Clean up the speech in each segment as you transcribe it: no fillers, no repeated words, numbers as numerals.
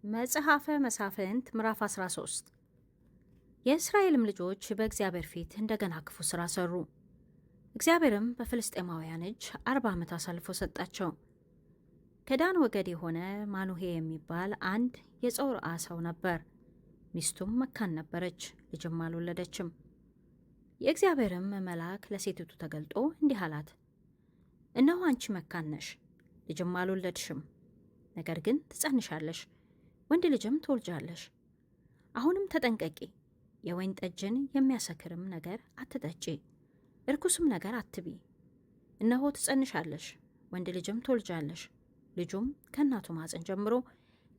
መጽሐፈ መሳፍንት ምዕራፍ 13 የእስራኤልም ልጆች በእግዚአብሔር ፊት እንደገና ክፉ ሥራ ሠሩ። እግዚአብሔርም በፍልስጤማውያን እጅ 40 ዓመት አሳልፎ ሰጣቸው። ከዳን ወገድ የሆነ ማኑሄ የሚባል አንድ የጾርዓ ሰው ነበር። ሚስቱም መካን ነበረች፣ ልጅም አልወለደችም። የእግዚአብሔርም መልአክ ለሴቲቱ ተገልጦ እንዲህ አላት፣ እነሆ አንቺ መካን ነሽ፣ ልጅም አልወለድሽም። ነገር ግን ትጸንሻለሽ፣ ወንድ ልጅም ትወልጃለሽ። አሁንም ተጠንቀቂ፣ የወይን ጠጅን የሚያሰክርም ነገር አትጠጪ፣ እርኩስም ነገር አትቢ። እነሆ ትጸንሻለሽ፣ ወንድ ልጅም ትወልጃለሽ። ልጁም ከእናቱ ማፀን ጀምሮ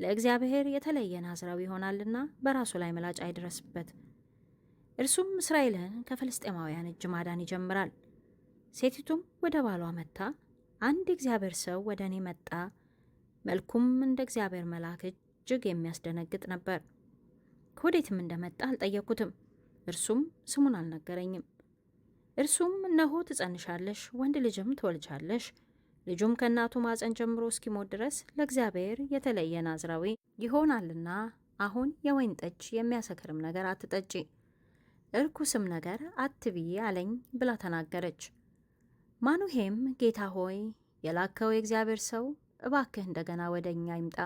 ለእግዚአብሔር የተለየ ናዝራዊ ይሆናልና በራሱ ላይ ምላጭ አይድረስበት። እርሱም እስራኤልን ከፍልስጤማውያን እጅ ማዳን ይጀምራል። ሴቲቱም ወደ ባሏ መጥታ፣ አንድ እግዚአብሔር ሰው ወደ እኔ መጣ፣ መልኩም እንደ እግዚአብሔር መልአክ እጅግ የሚያስደነግጥ ነበር። ከወዴትም እንደመጣ አልጠየቅኩትም፣ እርሱም ስሙን አልነገረኝም። እርሱም እነሆ ትጸንሻለሽ፣ ወንድ ልጅም ትወልጃለሽ፣ ልጁም ከእናቱ ማፀን ጀምሮ እስኪሞት ድረስ ለእግዚአብሔር የተለየ ናዝራዊ ይሆናልና አሁን የወይን ጠጅ የሚያሰክርም ነገር አትጠጪ፣ እርኩስም ነገር አትብይ አለኝ ብላ ተናገረች። ማኑሄም ጌታ ሆይ፣ የላከው የእግዚአብሔር ሰው እባክህ እንደገና ወደ እኛ ይምጣ፣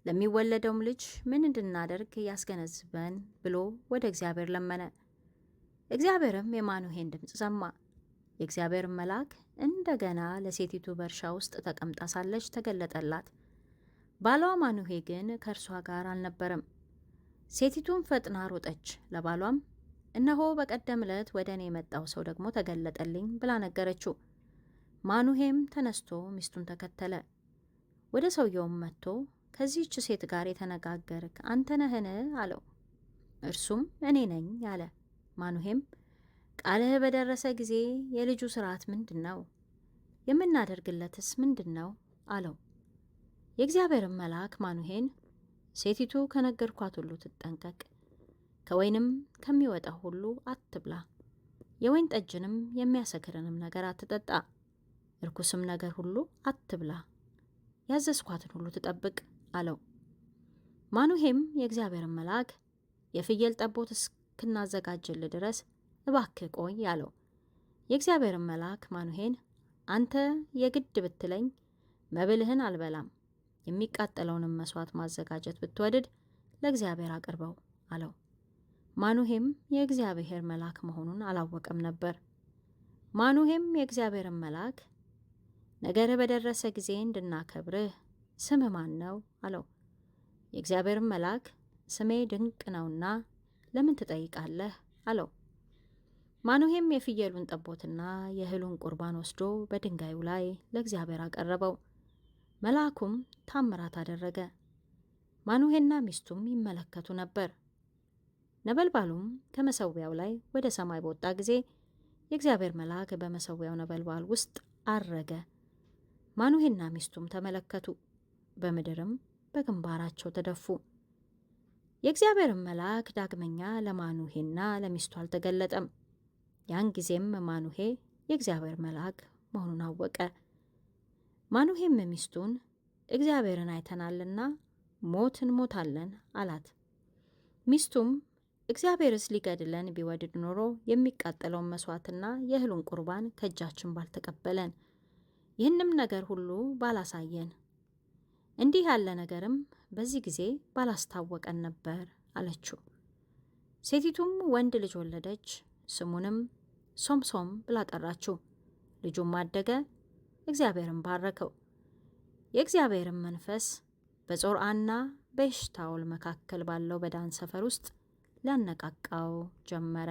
ለሚወለደውም ልጅ ምን እንድናደርግ ያስገነዝበን ብሎ ወደ እግዚአብሔር ለመነ። እግዚአብሔርም የማኑሄን ድምፅ ሰማ። የእግዚአብሔር መልአክ እንደገና ለሴቲቱ በእርሻ ውስጥ ተቀምጣ ሳለች ተገለጠላት። ባሏ ማኑሄ ግን ከእርሷ ጋር አልነበረም። ሴቲቱም ፈጥና ሮጠች፣ ለባሏም እነሆ በቀደም ዕለት ወደ እኔ የመጣው ሰው ደግሞ ተገለጠልኝ ብላ ነገረችው። ማኑሄም ተነስቶ ሚስቱን ተከተለ። ወደ ሰውየውም መጥቶ ከዚህች ሴት ጋር የተነጋገርክ አንተ ነህን? አለው። እርሱም እኔ ነኝ አለ። ማኑሄም ቃልህ በደረሰ ጊዜ የልጁ ሥርዓት ምንድን ነው? የምናደርግለትስ ምንድን ነው? አለው። የእግዚአብሔርም መልአክ ማኑሄን ሴቲቱ ከነገርኳት ሁሉ ትጠንቀቅ፣ ከወይንም ከሚወጣው ሁሉ አትብላ፣ የወይን ጠጅንም የሚያሰክርንም ነገር አትጠጣ፣ እርኩስም ነገር ሁሉ አትብላ፣ ያዘዝኳትን ሁሉ ትጠብቅ አለው። ማኑሄም የእግዚአብሔርን መልአክ የፍየል ጠቦት እስክናዘጋጅልህ ድረስ እባክህ ቆይ አለው። የእግዚአብሔርን መልአክ ማኑሄን አንተ የግድ ብትለኝ መብልህን አልበላም፣ የሚቃጠለውንም መስዋዕት ማዘጋጀት ብትወድድ ለእግዚአብሔር አቅርበው አለው። ማኑሄም የእግዚአብሔር መልአክ መሆኑን አላወቀም ነበር። ማኑሄም የእግዚአብሔርን መልአክ ነገርህ በደረሰ ጊዜ እንድናከብርህ ስምህ ማን ነው? አለው። የእግዚአብሔርን መልአክ ስሜ ድንቅ ነውና ለምን ትጠይቃለህ? አለው። ማኑሄም የፍየሉን ጠቦትና የእህሉን ቁርባን ወስዶ በድንጋዩ ላይ ለእግዚአብሔር አቀረበው። መልአኩም ታምራት አደረገ። ማኑሄና ሚስቱም ይመለከቱ ነበር። ነበልባሉም ከመሰዊያው ላይ ወደ ሰማይ በወጣ ጊዜ የእግዚአብሔር መልአክ በመሰዊያው ነበልባል ውስጥ አረገ። ማኑሄና ሚስቱም ተመለከቱ፣ በምድርም በግንባራቸው ተደፉ። የእግዚአብሔርን መልአክ ዳግመኛ ለማኑሄና ለሚስቱ አልተገለጠም። ያን ጊዜም ማኑሄ የእግዚአብሔር መልአክ መሆኑን አወቀ። ማኑሄም ሚስቱን እግዚአብሔርን አይተናልና ሞት እንሞታለን አላት። ሚስቱም እግዚአብሔርስ ሊገድለን ቢወድድ ኖሮ የሚቃጠለውን መስዋዕትና የእህሉን ቁርባን ከእጃችን ባልተቀበለን፣ ይህንም ነገር ሁሉ ባላሳየን፣ እንዲህ ያለ ነገርም በዚህ ጊዜ ባላስታወቀን ነበር አለችው። ሴቲቱም ወንድ ልጅ ወለደች፣ ስሙንም ሶምሶም ብላ ጠራችው። ልጁም አደገ፣ እግዚአብሔርን ባረከው። የእግዚአብሔርን መንፈስ በጾርዓና በኤሽታኦል መካከል ባለው በዳን ሰፈር ውስጥ ሊያነቃቃው ጀመረ።